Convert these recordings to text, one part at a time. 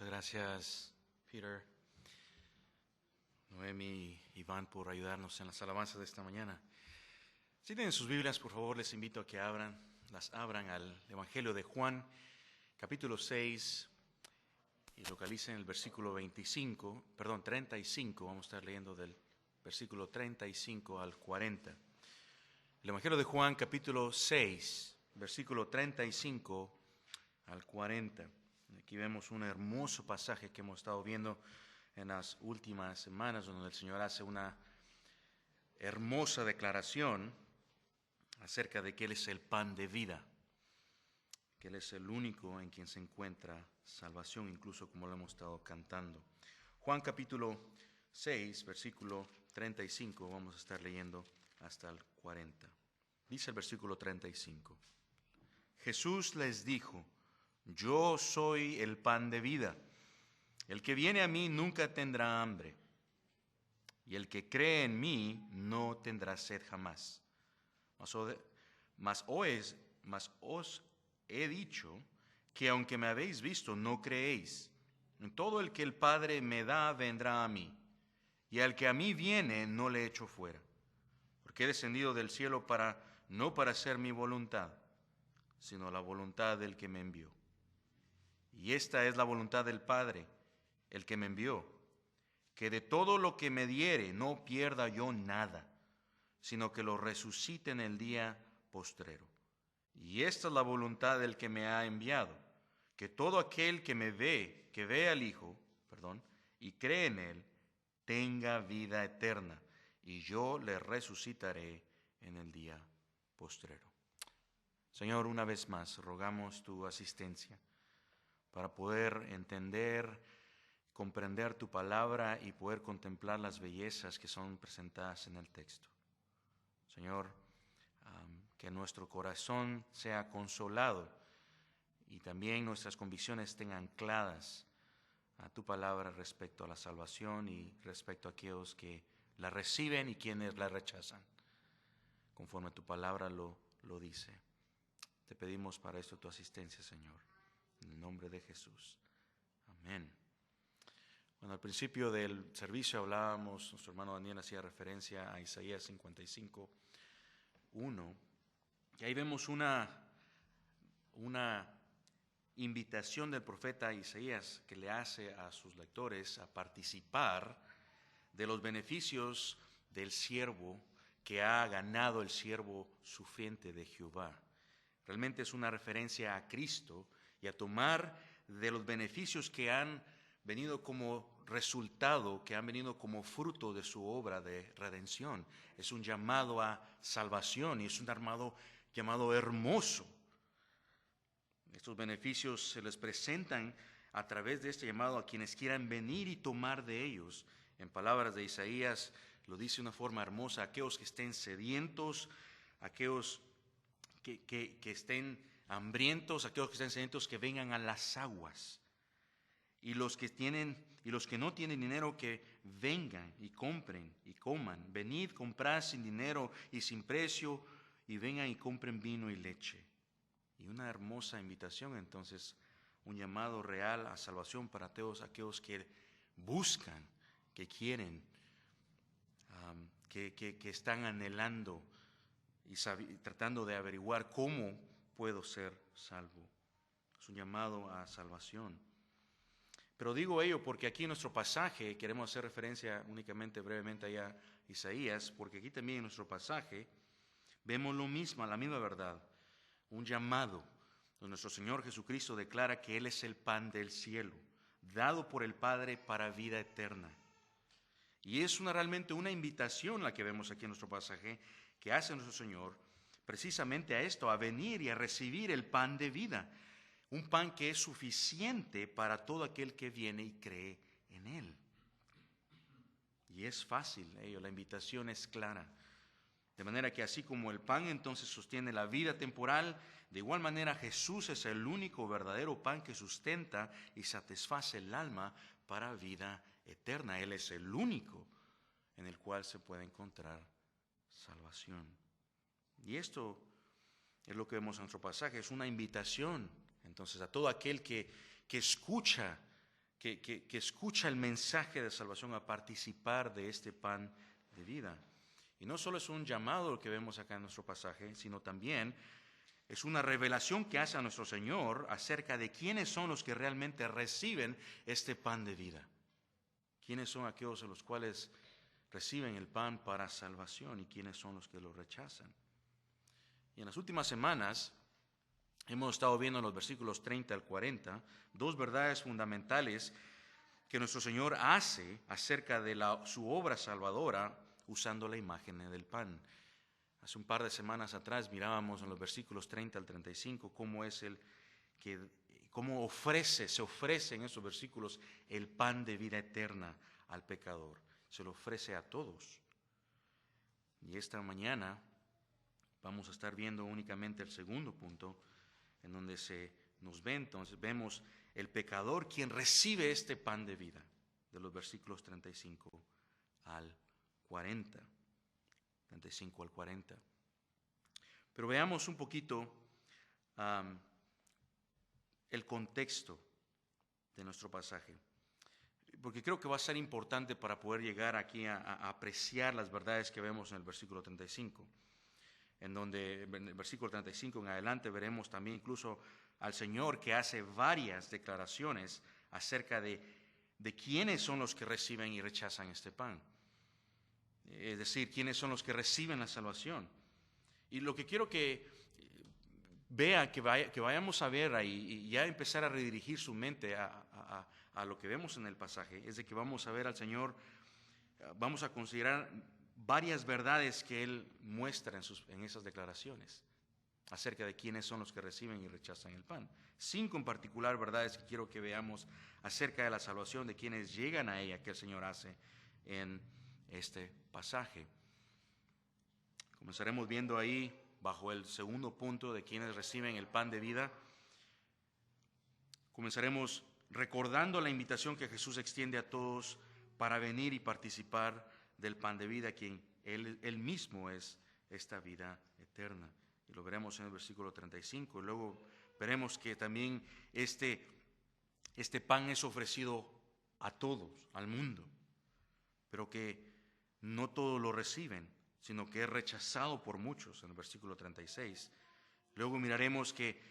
Muchas gracias, Peter, Noemi y Iván por ayudarnos en las alabanzas de esta mañana. Si tienen sus Biblias, por favor, les invito a que las abran al Evangelio de Juan, capítulo 6, y localicen el versículo 35, vamos a estar leyendo del versículo 35 al 40. El Evangelio de Juan, capítulo 6, versículo 35 al 40. Aquí vemos un hermoso pasaje que hemos estado viendo en las últimas semanas, donde el Señor hace una hermosa declaración acerca de que Él es el pan de vida, que Él es el único en quien se encuentra salvación, incluso como lo hemos estado cantando. Juan capítulo 6, versículo 35, vamos a estar leyendo hasta el 40. Dice el versículo 35. Jesús les dijo: Yo soy el pan de vida. El que viene a mí nunca tendrá hambre, y el que cree en mí no tendrá sed jamás. Mas os he dicho que aunque me habéis visto, no creéis. Todo el que el Padre me da vendrá a mí, y al que a mí viene no le echo fuera. Porque he descendido del cielo no para hacer mi voluntad, sino la voluntad del que me envió. Y esta es la voluntad del Padre, el que me envió, que de todo lo que me diere no pierda yo nada, sino que lo resucite en el día postrero. Y esta es la voluntad del que me ha enviado, que todo aquel que ve al Hijo, y cree en Él, tenga vida eterna, y yo le resucitaré en el día postrero. Señor, una vez más, rogamos tu asistencia para poder entender, comprender tu palabra y poder contemplar las bellezas que son presentadas en el texto. Señor, que nuestro corazón sea consolado y también nuestras convicciones estén ancladas a tu palabra respecto a la salvación y respecto a aquellos que la reciben y quienes la rechazan, conforme tu palabra lo dice. Te pedimos para esto tu asistencia, Señor, en el nombre de Jesús. Amén. Bueno, al principio del servicio hablábamos, nuestro hermano Daniel hacía referencia a Isaías 55:1, y ahí vemos una invitación del profeta Isaías que le hace a sus lectores a participar de los beneficios del siervo que ha ganado el siervo sufriente de Jehová. Realmente es una referencia a Cristo y a tomar de los beneficios que han venido como resultado, que han venido como fruto de su obra de redención. Es un llamado a salvación y es un llamado hermoso. Estos beneficios se les presentan a través de este llamado a quienes quieran venir y tomar de ellos. En palabras de Isaías lo dice de una forma hermosa: aquellos que estén sedientos, aquellos que estén hambrientos, aquellos que estén sedientos, que vengan a las aguas. Y los que no tienen dinero, que vengan y compren y coman. Venid, comprad sin dinero y sin precio, y vengan y compren vino y leche. Y una hermosa invitación, entonces, un llamado real a salvación para todos aquellos que buscan, que quieren, que están anhelando y tratando de averiguar cómo puedo ser salvo. Es un llamado a salvación. Pero digo ello porque aquí en nuestro pasaje, queremos hacer referencia únicamente brevemente allá a Isaías, porque aquí también en nuestro pasaje vemos lo mismo, la misma verdad. Un llamado donde nuestro Señor Jesucristo declara que Él es el pan del cielo, dado por el Padre para vida eterna. Y es realmente una invitación la que vemos aquí en nuestro pasaje, que hace nuestro Señor precisamente a esto, a venir y a recibir el pan de vida. Un pan que es suficiente para todo aquel que viene y cree en Él. Y es fácil, la invitación es clara. De manera que así como el pan entonces sostiene la vida temporal, de igual manera Jesús es el único verdadero pan que sustenta y satisface el alma para vida eterna. Él es el único en el cual se puede encontrar salvación. Y esto es lo que vemos en nuestro pasaje, es una invitación entonces a todo aquel que escucha que escucha el mensaje de salvación a participar de este pan de vida. Y no solo es un llamado lo que vemos acá en nuestro pasaje, sino también es una revelación que hace a nuestro Señor acerca de quiénes son los que realmente reciben este pan de vida. Quiénes son aquellos en los cuales reciben el pan para salvación y quiénes son los que lo rechazan. Y en las últimas semanas hemos estado viendo en los versículos 30 al 40 dos verdades fundamentales que nuestro Señor hace acerca de su obra salvadora usando la imagen del pan. Hace un par de semanas atrás mirábamos en los versículos 30 al 35 cómo es cómo se ofrece en esos versículos el pan de vida eterna al pecador. Se lo ofrece a todos. Y esta mañana vamos a estar viendo únicamente el segundo punto, en donde entonces vemos el pecador quien recibe este pan de vida, de los versículos 35 al 40. 35 al 40. Pero veamos un poquito el contexto de nuestro pasaje, porque creo que va a ser importante para poder llegar aquí a apreciar las verdades que vemos en el versículo 35, en donde en el versículo 35 en adelante veremos también incluso al Señor que hace varias declaraciones acerca de quiénes son los que reciben y rechazan este pan. Es decir, quiénes son los que reciben la salvación. Y lo que quiero que vea, que vayamos a ver ahí y ya empezar a redirigir su mente a lo que vemos en el pasaje, es de que vamos a ver al Señor, vamos a considerar varias verdades que Él muestra en esas declaraciones acerca de quiénes son los que reciben y rechazan el pan. 5 en particular verdades que quiero que veamos acerca de la salvación de quienes llegan a ella que el Señor hace en este pasaje. Comenzaremos viendo ahí bajo el segundo punto de quienes reciben el pan de vida. Comenzaremos recordando la invitación que Jesús extiende a todos para venir y participar del pan de vida, quien él mismo es esta vida eterna. Y lo veremos en el versículo 35. Y luego veremos que también este pan es ofrecido a todos, al mundo, pero que no todos lo reciben, sino que es rechazado por muchos en el versículo 36. Luego miraremos que,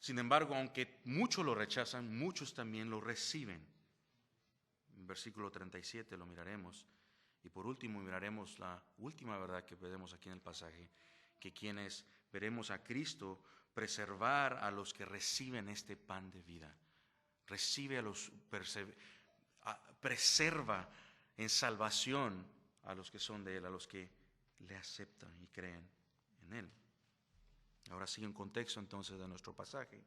sin embargo, aunque muchos lo rechazan, muchos también lo reciben. En el versículo 37 lo miraremos. Y por último miraremos la última verdad que vemos aquí en el pasaje, que quienes veremos a Cristo preservar a los que reciben este pan de vida. Preserva en salvación a los que son de Él, a los que le aceptan y creen en Él. Ahora sigue un contexto entonces de nuestro pasaje.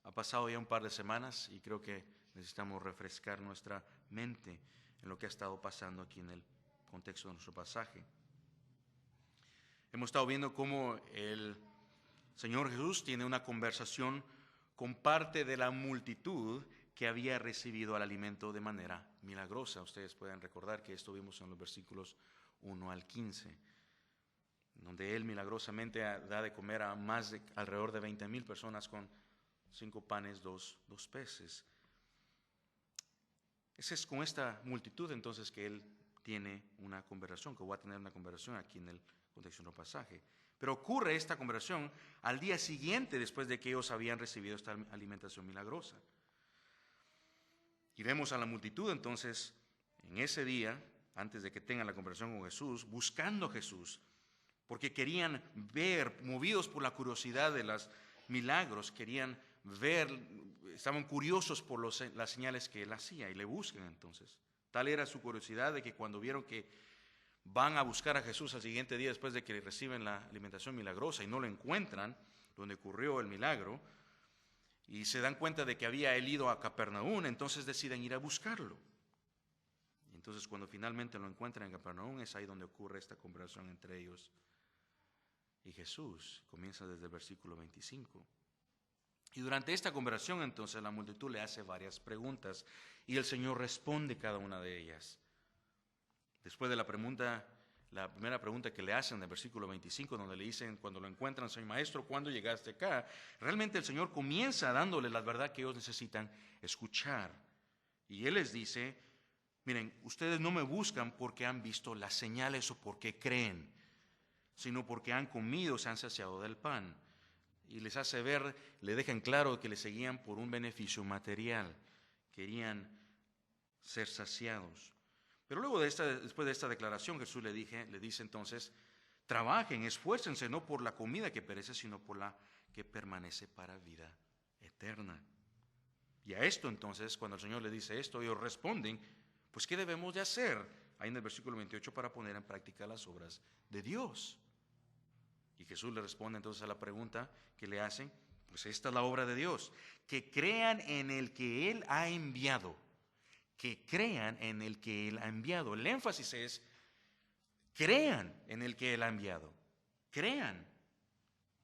Ha pasado ya un par de semanas y creo que necesitamos refrescar nuestra mente en lo que ha estado pasando aquí en el contexto de nuestro pasaje. Hemos estado viendo cómo el Señor Jesús tiene una conversación con parte de la multitud que había recibido el alimento de manera milagrosa. Ustedes pueden recordar que esto vimos en los versículos 1 al 15, donde Él milagrosamente da de comer a alrededor de 20,000 personas con 5 panes, 2 peces. Es con esta multitud entonces que Él tiene una conversación, que va a tener una conversación aquí en el contexto del pasaje. Pero ocurre esta conversación al día siguiente después de que ellos habían recibido esta alimentación milagrosa. Y vemos a la multitud entonces en ese día, antes de que tengan la conversación con Jesús, buscando a Jesús, porque querían ver, movidos por la curiosidad de los milagros, querían ver, estaban curiosos por las señales que Él hacía y le buscan entonces. Tal era su curiosidad de que cuando vieron que van a buscar a Jesús al siguiente día después de que reciben la alimentación milagrosa y no lo encuentran donde ocurrió el milagro, y se dan cuenta de que había él ido a Capernaum, entonces deciden ir a buscarlo. Y entonces cuando finalmente lo encuentran en Capernaum, es ahí donde ocurre esta conversación entre ellos y Jesús. Comienza desde el versículo 25. Y durante esta conversación entonces la multitud le hace varias preguntas y el Señor responde cada una de ellas. Después de la pregunta, la primera pregunta que le hacen en el versículo 25, donde le dicen, cuando lo encuentran, Señor Maestro, ¿cuándo llegaste acá? Realmente el Señor comienza dándole la verdad que ellos necesitan escuchar. Y Él les dice, miren, ustedes no me buscan porque han visto las señales o porque creen, sino porque han comido, se han saciado del pan. Y les hace ver, le dejan claro que le seguían por un beneficio material. Querían ser saciados. Pero luego después de esta declaración, Jesús le dice entonces, trabajen, esfuércense no por la comida que perece, sino por la que permanece para vida eterna. Y a esto entonces, cuando el Señor le dice esto, ellos responden, pues ¿qué debemos de hacer? Ahí en el versículo 28, para poner en práctica las obras de Dios. Y Jesús le responde entonces a la pregunta que le hacen, pues esta es la obra de Dios, que crean en el que Él ha enviado. Que crean en el que Él ha enviado. El énfasis es, crean en el que Él ha enviado. Crean.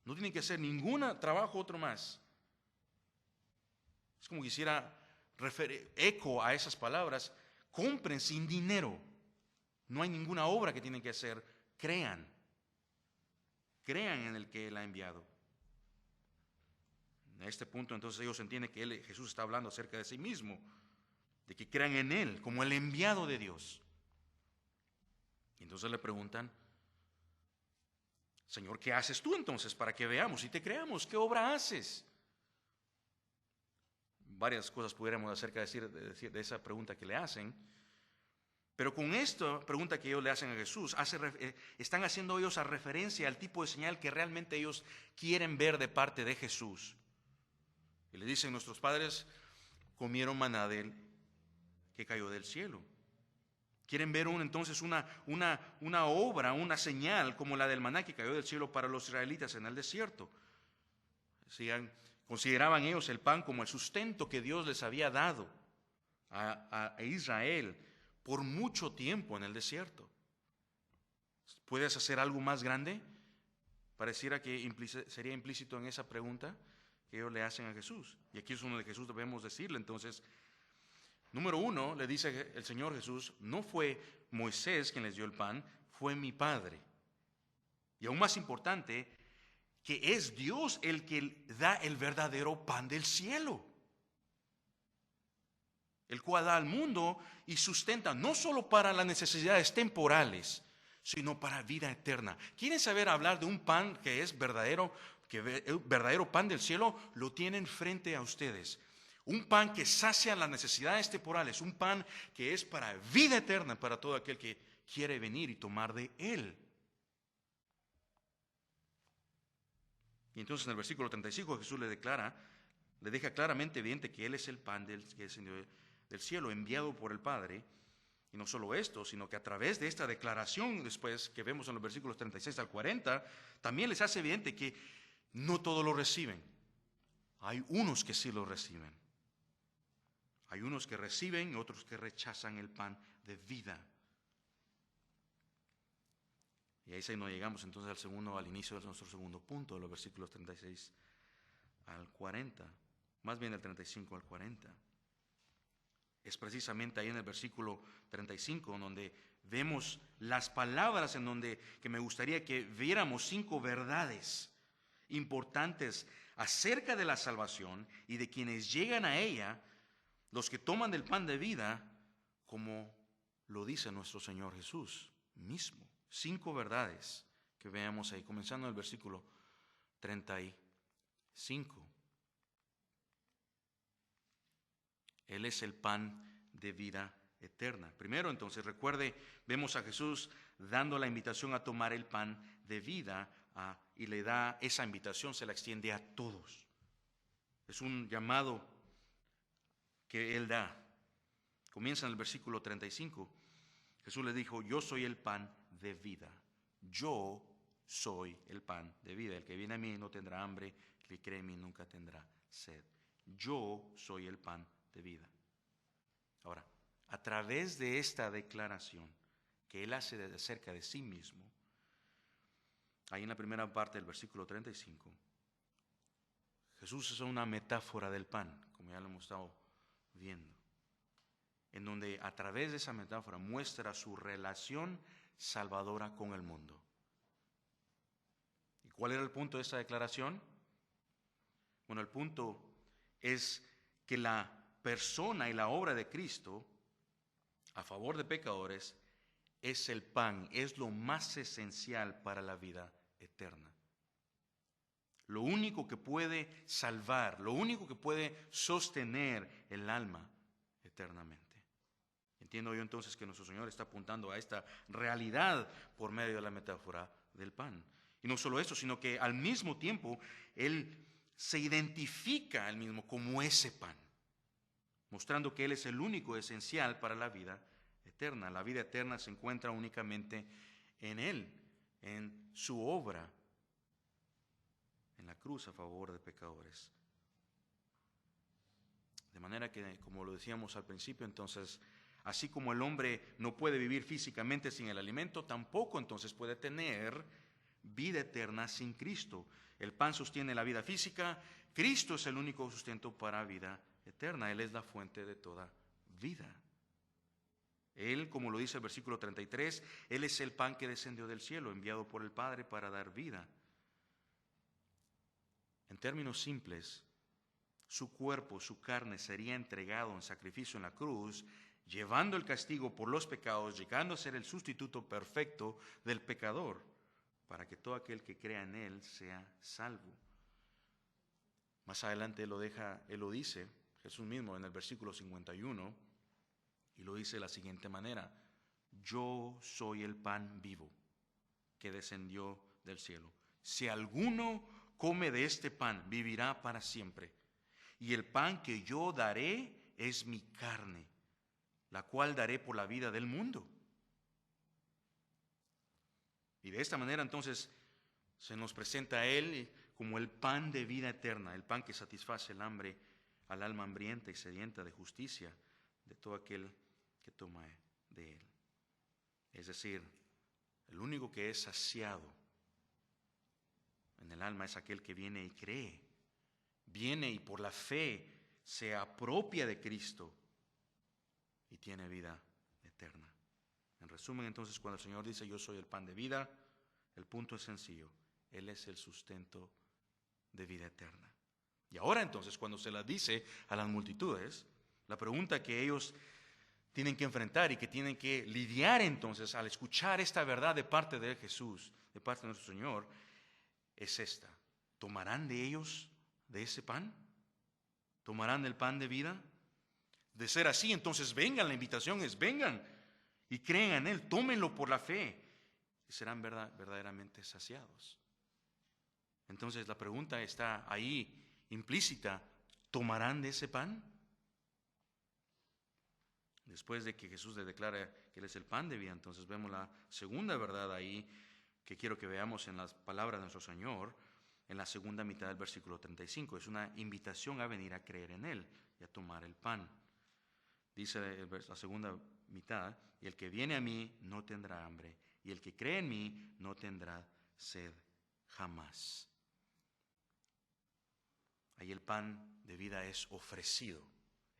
No tienen que hacer ningún trabajo otro más. Es como quisiera eco a esas palabras. Compren sin dinero. No hay ninguna obra que tienen que hacer. Crean. Crean en el que Él ha enviado. En este punto entonces ellos entienden que Jesús está hablando acerca de sí mismo. De que crean en Él como el enviado de Dios. Y entonces le preguntan, Señor, ¿qué haces tú entonces para que veamos y te creamos? ¿Qué obra haces? Varias cosas pudiéramos decir de esa pregunta que le hacen. Pero con esta pregunta que ellos le hacen a Jesús, están haciendo ellos a referencia al tipo de señal que realmente ellos quieren ver de parte de Jesús. Y le dicen, nuestros padres comieron maná que cayó del cielo. Quieren ver entonces una obra, una señal como la del maná que cayó del cielo para los israelitas en el desierto. Consideraban ellos el pan como el sustento que Dios les había dado a Israel por mucho tiempo en el desierto. ¿Puedes hacer algo más grande? Pareciera que sería implícito en esa pregunta que ellos le hacen a Jesús. Y aquí es donde Jesús debemos decirle entonces, número uno, le dice el Señor Jesús, no fue Moisés quien les dio el pan, fue mi Padre. Y aún más importante, que es Dios el que da el verdadero pan del cielo, el cual da al mundo y sustenta no solo para las necesidades temporales, sino para vida eterna. ¿Quieren saber hablar de un pan que es verdadero, el verdadero pan del cielo? Lo tienen frente a ustedes. Un pan que sacia las necesidades temporales, un pan que es para vida eterna para todo aquel que quiere venir y tomar de él. Y entonces en el versículo 35 Jesús le deja claramente evidente que Él es el pan del cielo, enviado por el Padre. Y no solo esto, sino que a través de esta declaración después que vemos en los versículos 36 al 40, también les hace evidente que no todos lo reciben. Hay unos que sí lo reciben. Hay unos que reciben y otros que rechazan el pan de vida. Y ahí nos llegamos entonces al inicio de nuestro segundo punto, de los versículos 36 al 40, más bien del 35 al 40. Es precisamente ahí en el versículo 35 donde vemos las palabras que me gustaría que viéramos 5 verdades importantes acerca de la salvación y de quienes llegan a ella, los que toman del pan de vida, como lo dice nuestro Señor Jesús mismo. 5 verdades que veamos ahí, comenzando en el versículo 35. Él es el pan de vida eterna. Primero, entonces, recuerde, vemos a Jesús dando la invitación a tomar el pan de vida y le da esa invitación, se la extiende a todos. Es un llamado que Él da. Comienza en el versículo 35. Jesús le dijo, yo soy el pan de vida. Yo soy el pan de vida. El que viene a mí no tendrá hambre, el que cree en mí nunca tendrá sed. Yo soy el pan de vida. Ahora, a través de esta declaración que Él hace acerca de sí mismo, ahí en la primera parte del versículo 35, Jesús es una metáfora del pan, como ya lo hemos estado viendo, en donde a través de esa metáfora muestra su relación salvadora con el mundo. ¿Y cuál era el punto de esta declaración? Bueno, el punto es que la persona y la obra de Cristo a favor de pecadores es el pan, es lo más esencial para la vida eterna. Lo único que puede salvar, lo único que puede sostener el alma eternamente. Entiendo yo entonces que nuestro Señor está apuntando a esta realidad por medio de la metáfora del pan. Y no solo eso, sino que al mismo tiempo Él se identifica a Él mismo como ese pan, mostrando que Él es el único esencial para la vida eterna. La vida eterna se encuentra únicamente en Él, en su obra en la cruz a favor de pecadores. De manera que, como lo decíamos al principio, entonces, así como el hombre no puede vivir físicamente sin el alimento, tampoco entonces puede tener vida eterna sin Cristo. El pan sostiene la vida física, Cristo es el único sustento para vida eterna. Él es la fuente de toda vida. Él, como lo dice el versículo 33, Él es el pan que descendió del cielo, enviado por el Padre para dar vida. En términos simples, su cuerpo, su carne sería entregado en sacrificio en la cruz, llevando el castigo por los pecados, llegando a ser el sustituto perfecto del pecador, para que todo aquel que crea en Él sea salvo. Más adelante Él lo dice, Jesús mismo en el versículo 51, y lo dice de la siguiente manera: yo soy el pan vivo que descendió del cielo. Si alguno come de este pan, vivirá para siempre. Y el pan que yo daré es mi carne, la cual daré por la vida del mundo. Y de esta manera entonces se nos presenta a Él como el pan de vida eterna, el pan que satisface el hambre al alma hambrienta y sedienta de justicia de todo aquel que toma de Él. Es decir, el único que es saciado en el alma es aquel que viene y cree, viene y por la fe se apropia de Cristo y tiene vida eterna. En resumen, entonces, cuando el Señor dice yo soy el pan de vida, el punto es sencillo: Él es el sustento de vida eterna. Y ahora entonces, cuando se la dice a las multitudes, la pregunta que ellos tienen que enfrentar y que tienen que lidiar entonces al escuchar esta verdad de parte de Jesús, de parte de nuestro Señor, es esta: ¿tomarán de ellos de ese pan? ¿Tomarán del pan de vida? De ser así, entonces vengan, la invitación es vengan y crean en Él, tómenlo por la fe y serán verdaderamente saciados. Entonces la pregunta está ahí implícita: ¿tomarán de ese pan? Después de que Jesús le declara que Él es el pan de vida, entonces vemos la segunda verdad ahí que quiero que veamos en las palabras de nuestro Señor, en la segunda mitad del versículo 35. Es una invitación a venir a creer en Él y a tomar el pan. Dice la segunda mitad: y el que viene a mí no tendrá hambre, y el que cree en mí no tendrá sed jamás. Ahí el pan de vida es ofrecido.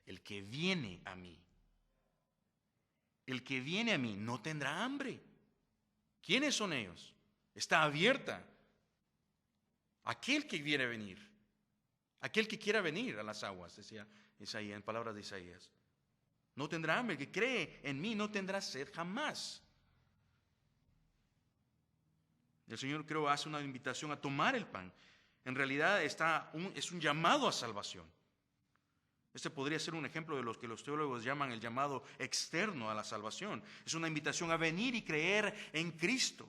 El que viene a mí. El que viene a mí no tendrá hambre. ¿Quiénes son ellos? Está abierta. Aquel que quiere venir. Aquel que quiera venir a las aguas, decía Isaías, en palabras de Isaías. No tendrá hambre. El que cree en mí no tendrá sed jamás. El Señor, creo, hace una invitación a tomar el pan. En realidad es un llamado a salvación. Este podría ser un ejemplo de los que los teólogos llaman el llamado externo a la salvación. Es una invitación a venir y creer en Cristo.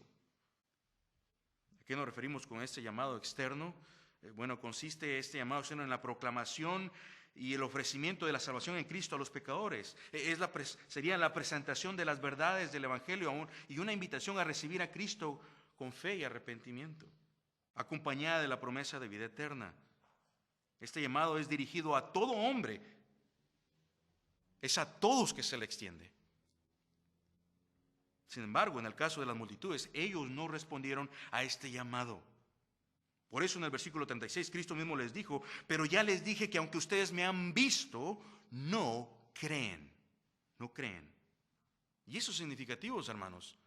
¿A qué nos referimos con este llamado externo? Bueno, consiste este llamado externo en la proclamación y el ofrecimiento de la salvación en Cristo a los pecadores. Sería la presentación de las verdades del Evangelio y una invitación a recibir a Cristo con fe y arrepentimiento, acompañada de la promesa de vida eterna. Este llamado es dirigido a todo hombre. Es a todos que se le extiende. Sin embargo, en el caso de las multitudes, ellos no respondieron a este llamado. Por eso en el versículo 36, Cristo mismo les dijo: pero ya les dije que aunque ustedes me han visto, no creen. No creen. Y eso es significativo, hermanos.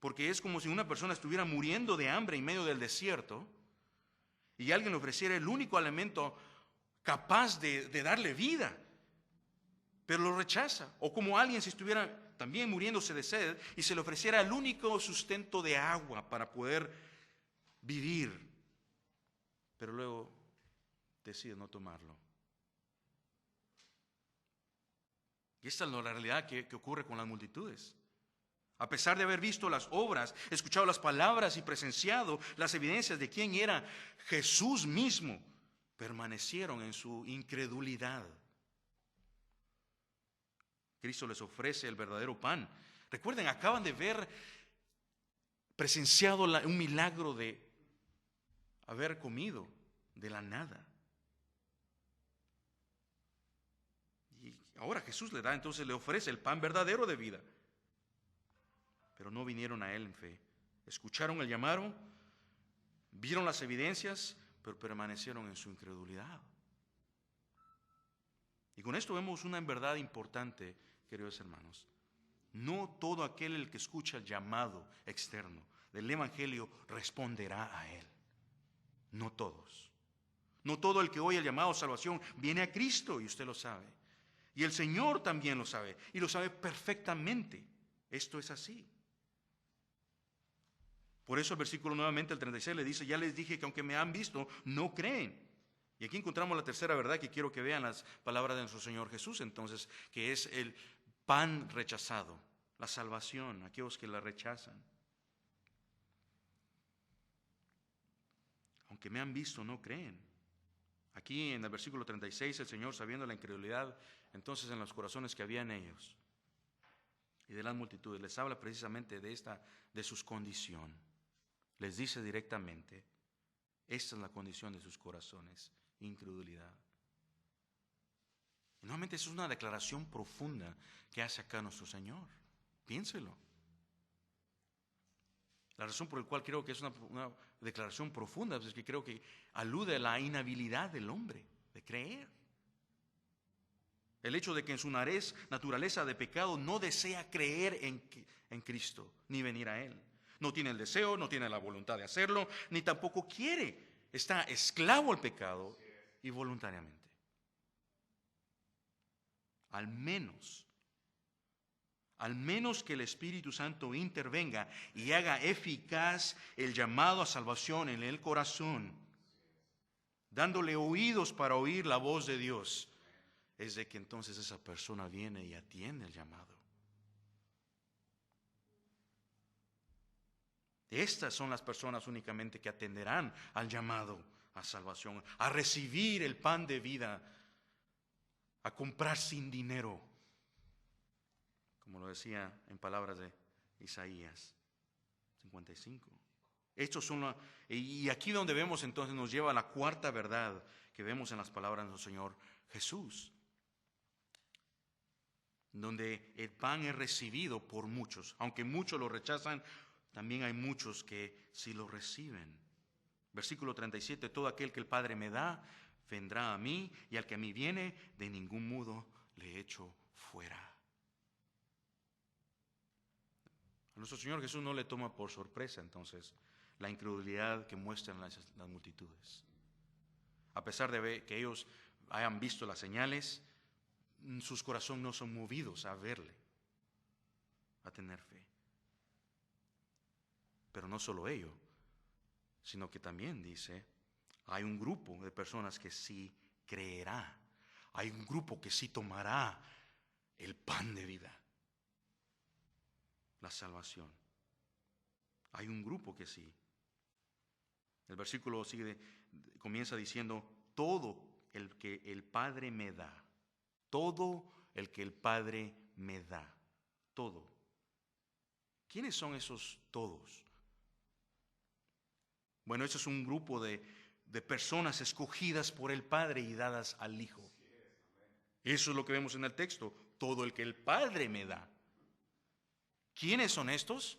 Porque es como si una persona estuviera muriendo de hambre en medio del desierto y alguien le ofreciera el único alimento capaz de darle vida, pero lo rechaza. O como alguien si estuviera también muriéndose de sed y se le ofreciera el único sustento de agua para poder vivir, pero luego decide no tomarlo. Y esta es la realidad que ocurre con las multitudes. A pesar de haber visto las obras, escuchado las palabras y presenciado las evidencias de quién era Jesús mismo, permanecieron en su incredulidad. Cristo les ofrece el verdadero pan. Recuerden, acaban de ver, presenciado un milagro de haber comido de la nada. Y ahora Jesús entonces le ofrece el pan verdadero de vida. Pero no vinieron a él en fe. Escucharon el llamado, vieron las evidencias, pero permanecieron en su incredulidad. Y con esto vemos una verdad importante, queridos hermanos. No todo aquel el que escucha el llamado externo del Evangelio responderá a él. No todos. No todo el que oye el llamado a salvación viene a Cristo, y usted lo sabe. Y el Señor también lo sabe, y lo sabe perfectamente. Esto es así. Por eso el versículo nuevamente, el 36, le dice: ya les dije que aunque me han visto, no creen. Y aquí encontramos la tercera verdad que quiero que vean las palabras de nuestro Señor Jesús, entonces, que es el pan rechazado, la salvación, aquellos que la rechazan. Aunque me han visto, no creen. Aquí en el versículo 36, el Señor, sabiendo la incredulidad entonces en los corazones que había en ellos y de las multitudes, les habla precisamente de su condición. Les dice directamente: esta es la condición de sus corazones, incredulidad. Y nuevamente es una declaración profunda que hace acá nuestro Señor. Piénselo. La razón por la cual creo que es una declaración profunda es que creo que alude a la inhabilidad del hombre de creer. El hecho de que en su naturaleza de pecado no desea creer en Cristo ni venir a Él. No tiene el deseo, no tiene la voluntad de hacerlo, ni tampoco quiere. Está esclavo al pecado y voluntariamente. Al menos que el Espíritu Santo intervenga y haga eficaz el llamado a salvación en el corazón, dándole oídos para oír la voz de Dios, es de que entonces esa persona viene y atiende el llamado. Estas son las personas únicamente que atenderán al llamado a salvación, a recibir el pan de vida, a comprar sin dinero, como lo decía en palabras de Isaías 55. Y aquí donde vemos entonces nos lleva a la cuarta verdad que vemos en las palabras de nuestro Señor Jesús, donde el pan es recibido por muchos. Aunque muchos lo rechazan, también hay muchos que sí lo reciben. Versículo 37, todo aquel que el Padre me da, vendrá a mí, y al que a mí viene, de ningún modo le echo fuera. A nuestro Señor Jesús no le toma por sorpresa entonces la incredulidad que muestran las multitudes. A pesar de que ellos hayan visto las señales, sus corazones no son movidos a verle, a tener fe. Pero no solo ello, sino que también dice, hay un grupo de personas que sí creerá. Hay un grupo que sí tomará el pan de vida, la salvación. Hay un grupo que sí. El versículo comienza diciendo, todo el que el Padre me da. Todo el que el Padre me da. Todo. ¿Quiénes son esos todos? Bueno, eso es un grupo de personas escogidas por el Padre y dadas al Hijo. Eso es lo que vemos en el texto. Todo el que el Padre me da. ¿Quiénes son estos?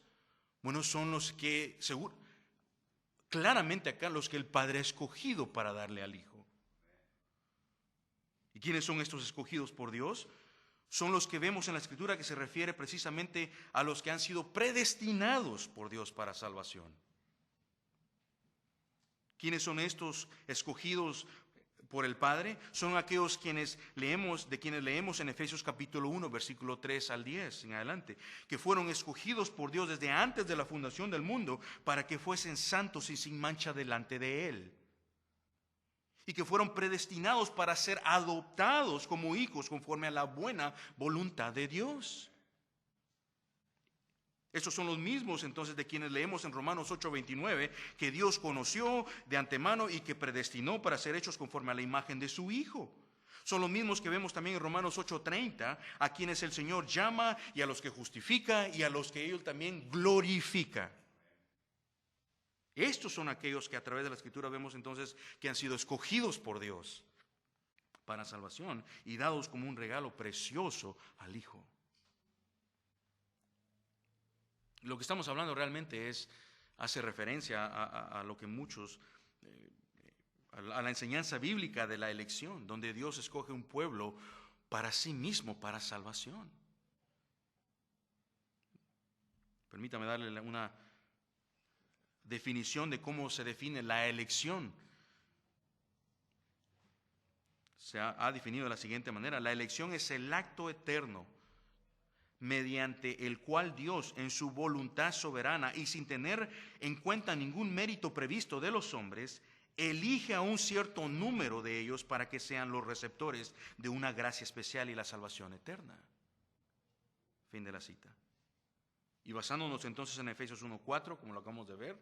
Bueno, son los que, claramente acá, los que el Padre ha escogido para darle al Hijo. ¿Y quiénes son estos escogidos por Dios? son los que vemos en la Escritura que se refiere precisamente a los que han sido predestinados por Dios para salvación. ¿Quiénes son estos escogidos por el Padre? Son aquellos de quienes leemos en Efesios capítulo 1, versículo 3 al 10 en adelante, que fueron escogidos por Dios desde antes de la fundación del mundo para que fuesen santos y sin mancha delante de Él. Y que fueron predestinados para ser adoptados como hijos conforme a la buena voluntad de Dios. Estos son los mismos entonces de quienes leemos en Romanos 8:29, que Dios conoció de antemano y que predestinó para ser hechos conforme a la imagen de su Hijo. Son los mismos que vemos también en Romanos 8:30, a quienes el Señor llama y a los que justifica y a los que Él también glorifica. Estos son aquellos que a través de la Escritura vemos entonces que han sido escogidos por Dios para salvación y dados como un regalo precioso al Hijo. Lo que estamos hablando realmente hace referencia a lo que muchos, a la enseñanza bíblica de la elección, donde Dios escoge un pueblo para sí mismo, para salvación. Permítame darle una definición de cómo se define la elección. Se ha definido de la siguiente manera: la elección es el acto eterno mediante el cual Dios, en su voluntad soberana y sin tener en cuenta ningún mérito previsto de los hombres, elige a un cierto número de ellos para que sean los receptores de una gracia especial y la salvación eterna. Fin de la cita. Y basándonos entonces en Efesios 1:4, como lo acabamos de ver,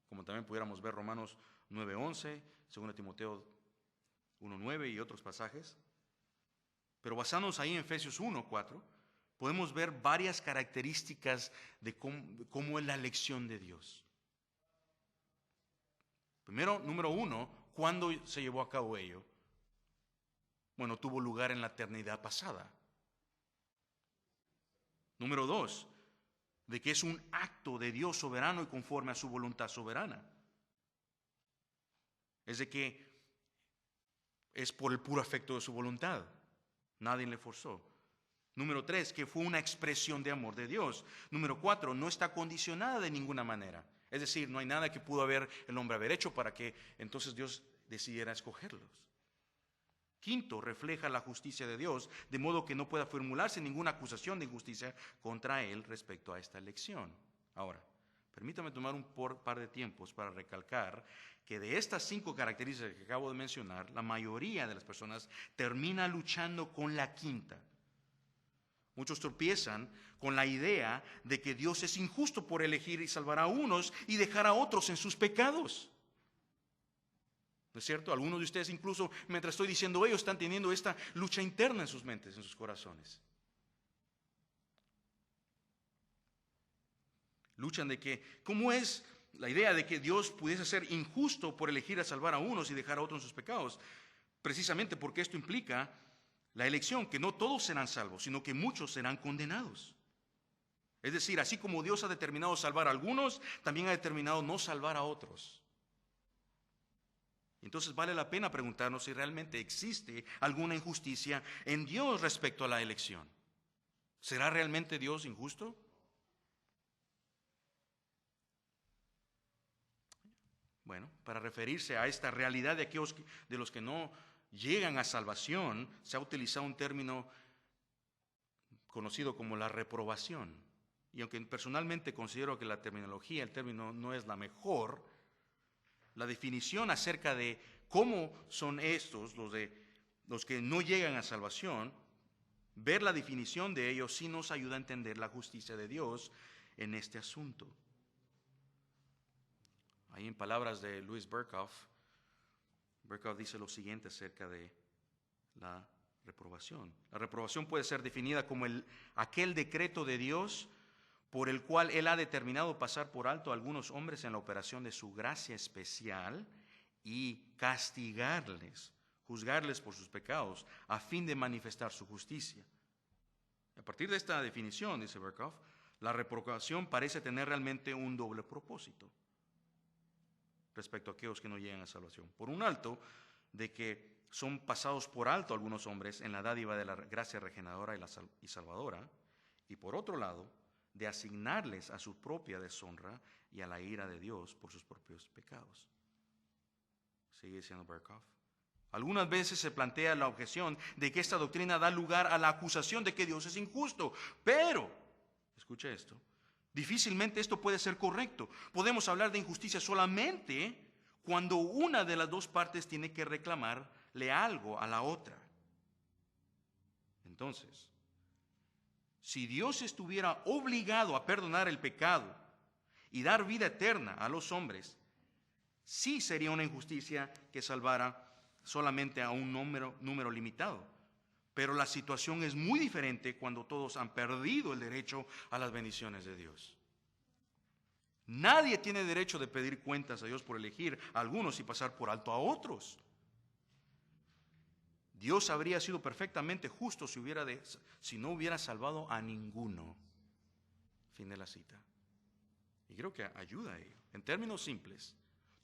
como también pudiéramos ver Romanos 9:11, 2 Timoteo 1:9 y otros pasajes, pero basándonos ahí en Efesios 1:4, podemos ver varias características de cómo es la elección de Dios. Primero, número uno, ¿cuándo se llevó a cabo ello? Bueno, tuvo lugar en la eternidad pasada. Número dos, de que es un acto de Dios soberano y conforme a su voluntad soberana. Es de que es por el puro afecto de su voluntad. Nadie le forzó. Número 3, que fue una expresión de amor de Dios. Número 4, no está condicionada de ninguna manera. Es decir, no hay nada que pudo el hombre haber hecho para que entonces Dios decidiera escogerlos. Quinto, refleja la justicia de Dios, de modo que no pueda formularse ninguna acusación de injusticia contra él respecto a esta elección. Ahora, permítame tomar un par de tiempos para recalcar que de estas 5 características que acabo de mencionar, la mayoría de las personas termina luchando con la quinta. Muchos tropiezan con la idea de que Dios es injusto por elegir y salvar a unos y dejar a otros en sus pecados. ¿No es cierto? Algunos de ustedes incluso, mientras estoy diciendo ello, están teniendo esta lucha interna en sus mentes, en sus corazones. Luchan de que, ¿cómo es la idea de que Dios pudiese ser injusto por elegir a salvar a unos y dejar a otros en sus pecados? Precisamente porque esto implica la elección, que no todos serán salvos, sino que muchos serán condenados. Es decir, así como Dios ha determinado salvar a algunos, también ha determinado no salvar a otros. Entonces vale la pena preguntarnos si realmente existe alguna injusticia en Dios respecto a la elección. ¿Será realmente Dios injusto? Bueno, para referirse a esta realidad de aquellos de los que no llegan a salvación, se ha utilizado un término conocido como la reprobación. Y aunque personalmente considero que la terminología, el término no es la mejor, la definición acerca de cómo son estos, los que no llegan a salvación, ver la definición de ellos sí nos ayuda a entender la justicia de Dios en este asunto. Ahí en palabras de Louis Berkhoff dice lo siguiente acerca de la reprobación. La reprobación puede ser definida como aquel decreto de Dios por el cual Él ha determinado pasar por alto a algunos hombres en la operación de su gracia especial y castigarles, juzgarles por sus pecados, a fin de manifestar su justicia. A partir de esta definición, dice Berkhoff, la reprobación parece tener realmente un doble propósito respecto a aquellos que no llegan a salvación. Por un alto, de que son pasados por alto algunos hombres en la dádiva de la gracia regeneradora y salvadora, y por otro lado, de asignarles a su propia deshonra y a la ira de Dios por sus propios pecados. Sigue diciendo Berkhoff. Algunas veces se plantea la objeción de que esta doctrina da lugar a la acusación de que Dios es injusto, pero, escucha esto, difícilmente esto puede ser correcto. Podemos hablar de injusticia solamente cuando una de las dos partes tiene que reclamarle algo a la otra. Entonces, si Dios estuviera obligado a perdonar el pecado y dar vida eterna a los hombres, sí sería una injusticia que salvara solamente a un número limitado. Pero la situación es muy diferente cuando todos han perdido el derecho a las bendiciones de Dios. Nadie tiene derecho de pedir cuentas a Dios por elegir a algunos y pasar por alto a otros. Dios habría sido perfectamente justo si no hubiera salvado a ninguno. Fin de la cita. Y creo que ayuda a ello. En términos simples,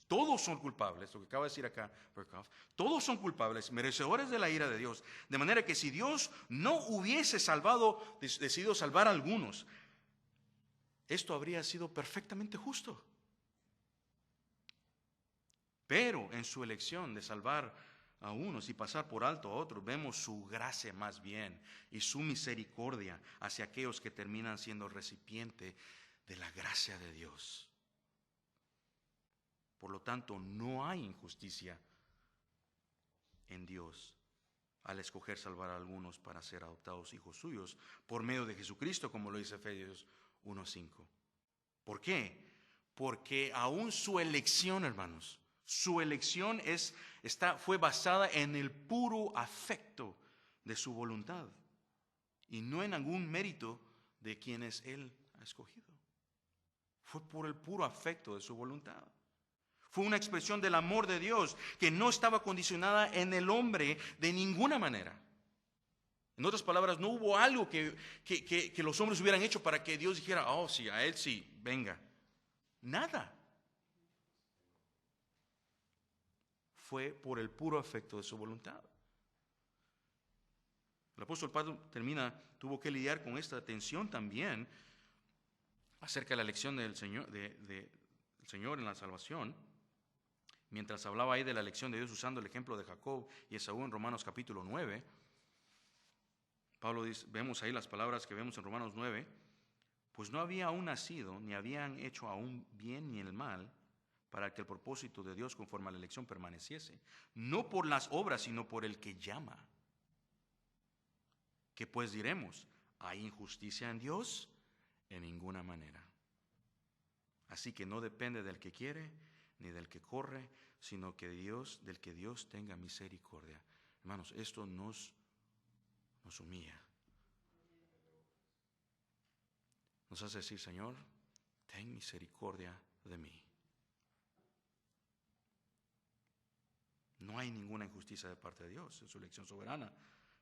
todos son culpables, lo que acaba de decir acá Berkhoff, todos son culpables, merecedores de la ira de Dios. De manera que si Dios no hubiese decidido salvar a algunos, esto habría sido perfectamente justo. Pero en su elección de salvar a unos y pasar por alto a otros, vemos su gracia más bien y su misericordia hacia aquellos que terminan siendo recipiente de la gracia de Dios. Por lo tanto, no hay injusticia en Dios al escoger salvar a algunos para ser adoptados hijos suyos por medio de Jesucristo, como lo dice Efesios 1:5. ¿Por qué? Porque aún su elección, hermanos, su elección fue basada en el puro afecto de su voluntad y no en algún mérito de quienes Él ha escogido. Fue por el puro afecto de su voluntad. Fue una expresión del amor de Dios que no estaba condicionada en el hombre de ninguna manera. En otras palabras, no hubo algo que los hombres hubieran hecho para que Dios dijera, oh sí, a él sí, venga. Nada. Fue por el puro afecto de su voluntad. El apóstol Pablo tuvo que lidiar con esta tensión también acerca de la elección del Señor, del Señor en la salvación. Mientras hablaba ahí de la elección de Dios usando el ejemplo de Jacob y Esaú en Romanos capítulo 9, Pablo dice, vemos ahí las palabras que vemos en Romanos 9, pues no había aún nacido, ni habían hecho aún bien ni el mal, para que el propósito de Dios conforme a la elección permaneciese, no por las obras, sino por el que llama. ¿Qué pues diremos? ¿Hay injusticia en Dios? En ninguna manera. Así que no depende del que quiere, ni del que corre, sino que del que Dios tenga misericordia. Hermanos, esto nos humilla. Nos hace decir, Señor, ten misericordia de mí. No hay ninguna injusticia de parte de Dios en su elección soberana.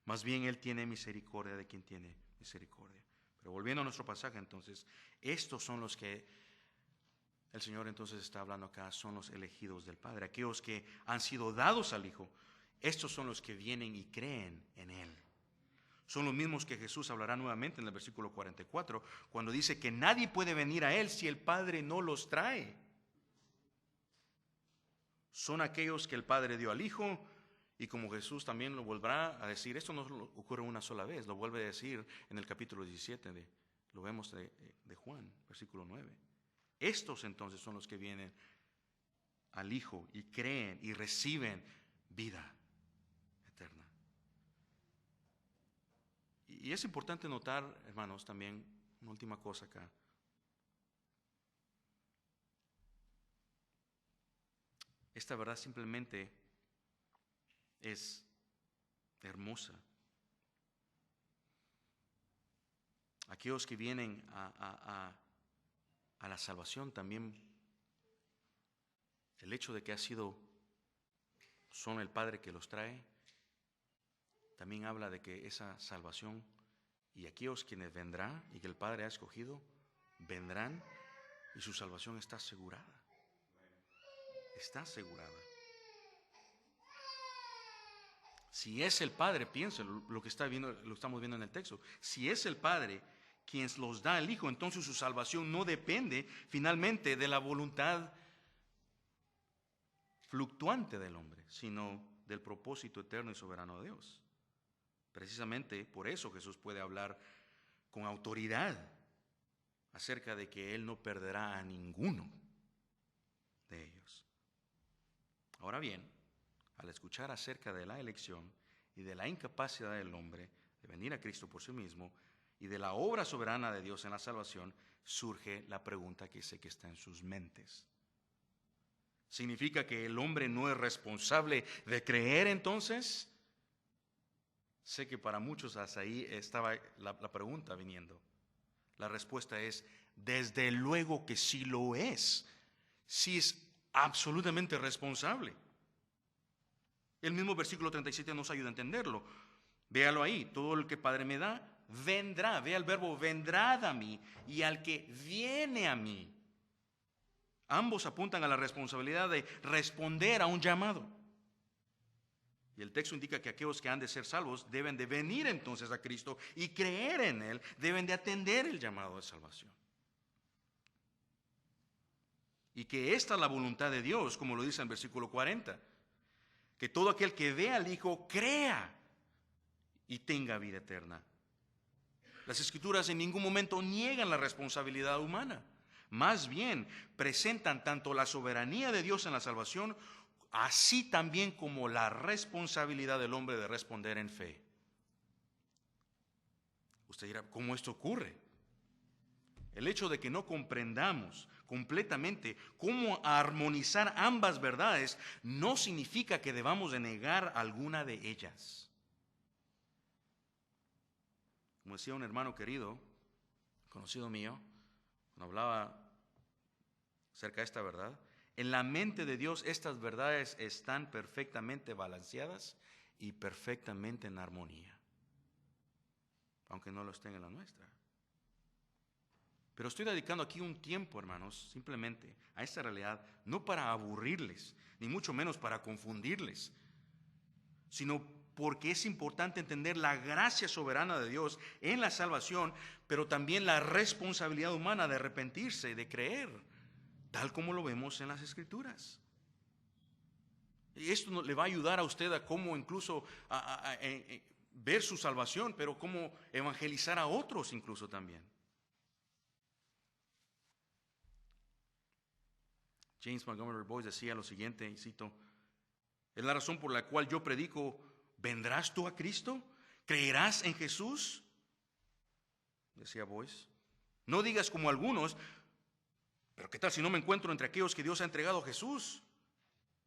Más bien Él tiene misericordia de quien tiene misericordia. Pero volviendo a nuestro pasaje, entonces, estos son los que el Señor entonces está hablando acá, son los elegidos del Padre, aquellos que han sido dados al Hijo. Estos son los que vienen y creen en Él. Son los mismos que Jesús hablará nuevamente en el versículo 44, cuando dice que nadie puede venir a Él si el Padre no los trae. Son aquellos que el Padre dio al Hijo, y como Jesús también lo volverá a decir, esto no ocurre una sola vez, lo vuelve a decir en el capítulo 17, lo vemos de Juan, versículo 9. Estos entonces son los que vienen al Hijo y creen y reciben vida eterna. Y es importante notar, hermanos, también una última cosa acá. Esta verdad simplemente es hermosa. Aquellos que vienen a la salvación también, el hecho de que son el Padre que los trae, también habla de que esa salvación y aquellos quienes vendrán y que el Padre ha escogido, vendrán y su salvación está asegurada. Está asegurada. Si es el Padre, piensen lo que está viendo, lo estamos viendo en el texto. Si es el Padre quien los da al Hijo, entonces su salvación no depende finalmente de la voluntad fluctuante del hombre, sino del propósito eterno y soberano de Dios. Precisamente por eso Jesús puede hablar con autoridad acerca de que Él no perderá a ninguno de ellos. Ahora bien, al escuchar acerca de la elección y de la incapacidad del hombre de venir a Cristo por sí mismo y de la obra soberana de Dios en la salvación, surge la pregunta que sé que está en sus mentes. ¿Significa que el hombre no es responsable de creer entonces? Sé que para muchos hasta ahí estaba la pregunta viniendo. La respuesta es, desde luego que sí lo es. Sí es absolutamente responsable. El mismo versículo 37 nos ayuda a entenderlo. Véalo ahí, todo el que Padre me da, vendrá. Vea el verbo vendrá a mí y al que viene a mí. Ambos apuntan a la responsabilidad de responder a un llamado. Y el texto indica que aquellos que han de ser salvos deben de venir entonces a Cristo y creer en Él, deben de atender el llamado de salvación. Y que esta es la voluntad de Dios, como lo dice en el versículo 40, que todo aquel que ve al Hijo crea y tenga vida eterna. Las Escrituras en ningún momento niegan la responsabilidad humana. Más bien, presentan tanto la soberanía de Dios en la salvación, así también como la responsabilidad del hombre de responder en fe. Usted dirá, ¿cómo esto ocurre? El hecho de que no comprendamos completamente cómo armonizar ambas verdades no significa que debamos de negar alguna de ellas. Como decía un hermano querido, conocido mío, cuando hablaba acerca de esta verdad, en la mente de Dios estas verdades están perfectamente balanceadas y perfectamente en armonía, aunque no lo estén en la nuestra. Pero estoy dedicando aquí un tiempo, hermanos, simplemente a esta realidad, no para aburrirles, ni mucho menos para confundirles, sino porque es importante entender la gracia soberana de Dios en la salvación, pero también la responsabilidad humana de arrepentirse y de creer, tal como lo vemos en las Escrituras. Y esto le va a ayudar a usted a cómo incluso ver su salvación, pero cómo evangelizar a otros incluso también. James Montgomery Boyce decía lo siguiente, y cito, es la razón por la cual yo predico, ¿vendrás tú a Cristo? ¿Creerás en Jesús? Decía Boyce. No digas como algunos, pero ¿qué tal si no me encuentro entre aquellos que Dios ha entregado a Jesús?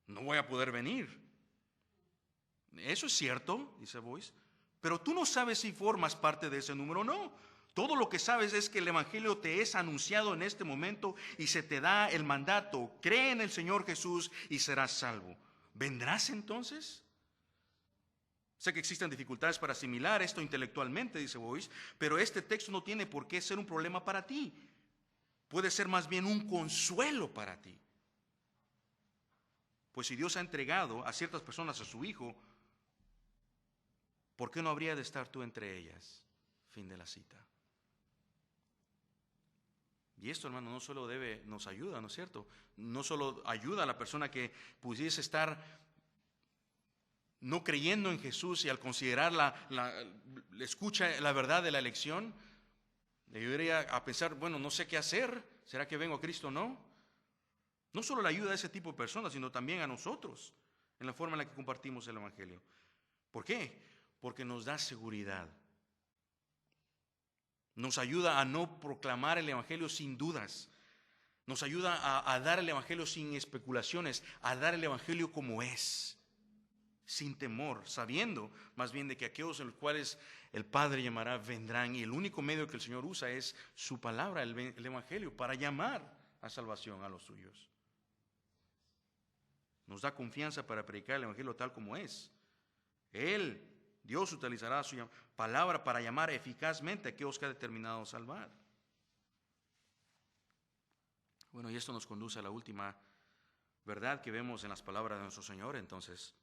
No voy a poder venir. Eso es cierto, dice Boyce, pero tú no sabes si formas parte de ese número o no. Todo lo que sabes es que el Evangelio te es anunciado en este momento y se te da el mandato, cree en el Señor Jesús y serás salvo. ¿Vendrás entonces? Sé que existen dificultades para asimilar esto intelectualmente, dice Boyce, pero este texto no tiene por qué ser un problema para ti. Puede ser más bien un consuelo para ti. Pues si Dios ha entregado a ciertas personas a su Hijo, ¿por qué no habría de estar tú entre ellas? Fin de la cita. Y esto, hermano, no solo nos ayuda, ¿no es cierto? No solo ayuda a la persona que pudiese estar no creyendo en Jesús y al considerar escucha la verdad de la elección, le ayudaría a pensar, bueno, no sé qué hacer, ¿será que vengo a Cristo o no? No solo le ayuda a ese tipo de personas, sino también a nosotros, en la forma en la que compartimos el Evangelio. ¿Por qué? Porque nos da seguridad. Nos ayuda a no proclamar el Evangelio sin dudas. Nos ayuda a dar el Evangelio sin especulaciones, a dar el Evangelio como es, sin temor, sabiendo más bien de que aquellos en los cuales el Padre llamará vendrán, y el único medio que el Señor usa es su palabra, el Evangelio, para llamar a salvación a los suyos. Nos da confianza para predicar el Evangelio tal como es. Dios utilizará su palabra para llamar eficazmente a aquellos que ha determinado salvar. Bueno, y esto nos conduce a la última verdad que vemos en las palabras de nuestro Señor, entonces,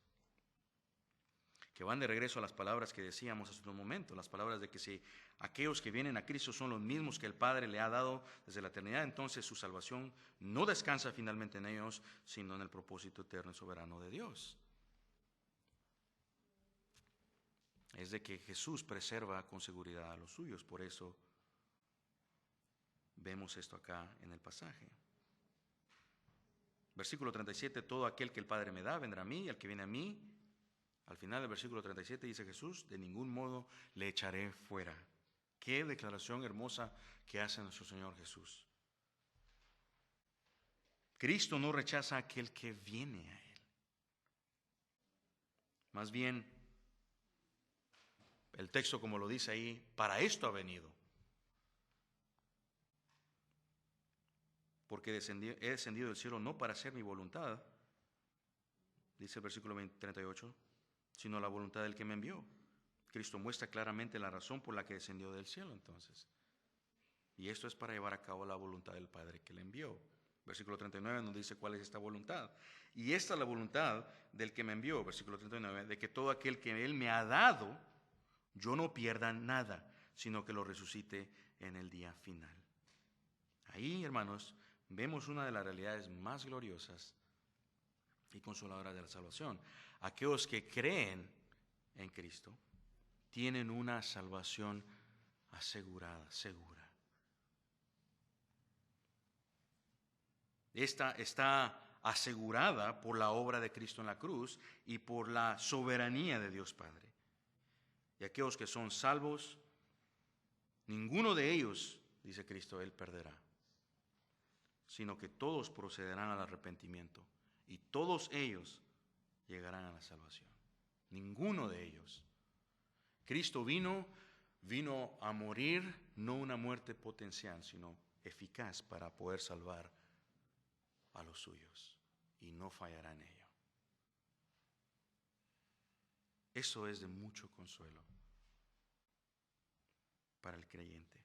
que van de regreso a las palabras que decíamos hace un momento, las palabras de que si aquellos que vienen a Cristo son los mismos que el Padre le ha dado desde la eternidad, entonces su salvación no descansa finalmente en ellos, sino en el propósito eterno y soberano de Dios. Es de que Jesús preserva con seguridad a los suyos, por eso vemos esto acá en el pasaje. Versículo 37, todo aquel que el Padre me da vendrá a mí, y el que viene a mí, al final del versículo 37 dice Jesús, de ningún modo le echaré fuera. Qué declaración hermosa que hace nuestro Señor Jesús. Cristo no rechaza a aquel que viene a Él. Más bien, el texto como lo dice ahí, para esto ha venido. Porque he descendido del cielo no para hacer mi voluntad, dice el versículo 38, sino la voluntad del que me envió. Cristo muestra claramente la razón por la que descendió del cielo entonces. Y esto es para llevar a cabo la voluntad del Padre que le envió. Versículo 39 nos dice cuál es esta voluntad. Y esta es la voluntad del que me envió, versículo 39, de que todo aquel que Él me ha dado, yo no pierda nada, sino que lo resucite en el día final. Ahí, hermanos, vemos una de las realidades más gloriosas y consoladoras de la salvación. Aquellos que creen en Cristo tienen una salvación asegurada, segura. Esta está asegurada por la obra de Cristo en la cruz y por la soberanía de Dios Padre. Y aquellos que son salvos, ninguno de ellos, dice Cristo, Él perderá, sino que todos procederán al arrepentimiento y todos ellos llegarán a la salvación. Ninguno de ellos. Cristo vino a morir, no una muerte potencial, sino eficaz para poder salvar a los suyos, y no fallará en ello. Eso es de mucho consuelo para el creyente.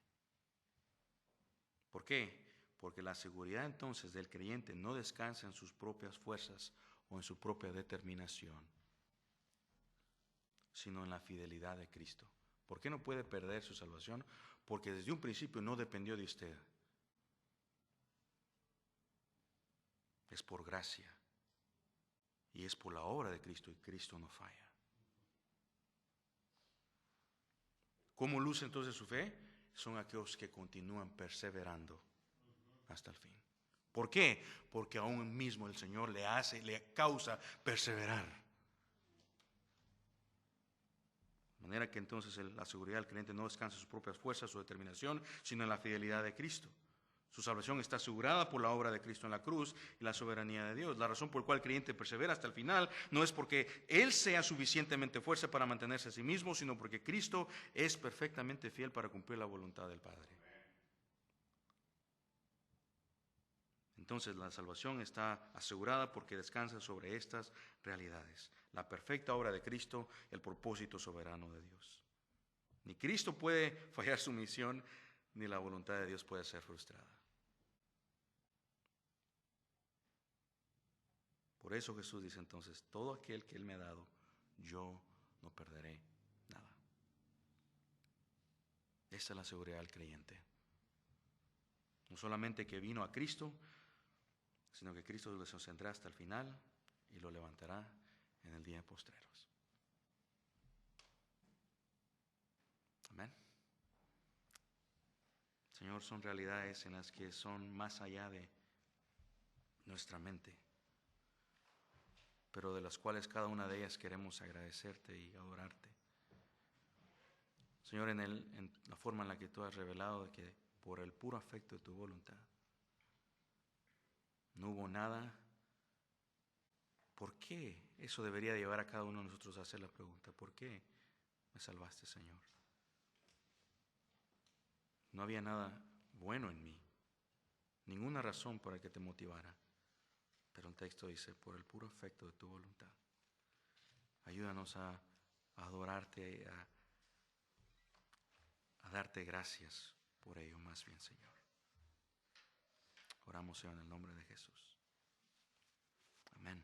¿Por qué? Porque la seguridad entonces del creyente no descansa en sus propias fuerzas o en su propia determinación, sino en la fidelidad de Cristo. ¿Por qué no puede perder su salvación? Porque desde un principio no dependió de usted. Es por gracia y es por la obra de Cristo, y Cristo no falla. ¿Cómo luce entonces su fe? Son aquellos que continúan perseverando hasta el fin. ¿Por qué? Porque aún mismo el Señor le causa perseverar. De manera que entonces la seguridad del creyente no descansa en sus propias fuerzas, su determinación, sino en la fidelidad de Cristo. Su salvación está asegurada por la obra de Cristo en la cruz y la soberanía de Dios. La razón por la cual el creyente persevera hasta el final no es porque él sea suficientemente fuerte para mantenerse a sí mismo, sino porque Cristo es perfectamente fiel para cumplir la voluntad del Padre. Entonces la salvación está asegurada porque descansa sobre estas realidades: la perfecta obra de Cristo, el propósito soberano de Dios. Ni Cristo puede fallar su misión, ni la voluntad de Dios puede ser frustrada. Por eso Jesús dice entonces, todo aquel que Él me ha dado, yo no perderé nada. Esta es la seguridad del creyente. No solamente que vino a Cristo, sino que Cristo lo sostendrá hasta el final y lo levantará en el día de postreros. Amén. Señor, son realidades en las que son más allá de nuestra mente, pero de las cuales cada una de ellas queremos agradecerte y adorarte. Señor, en la forma en la que tú has revelado de que por el puro afecto de tu voluntad no hubo nada. ¿Por qué? Eso debería llevar a cada uno de nosotros a hacer la pregunta: ¿por qué me salvaste, Señor? No había nada bueno en mí, ninguna razón por la que te motivara, pero el texto dice, por el puro afecto de tu voluntad. Ayúdanos a adorarte, a darte gracias por ello más bien, Señor. Oramos, Señor, en el nombre de Jesús. Amén.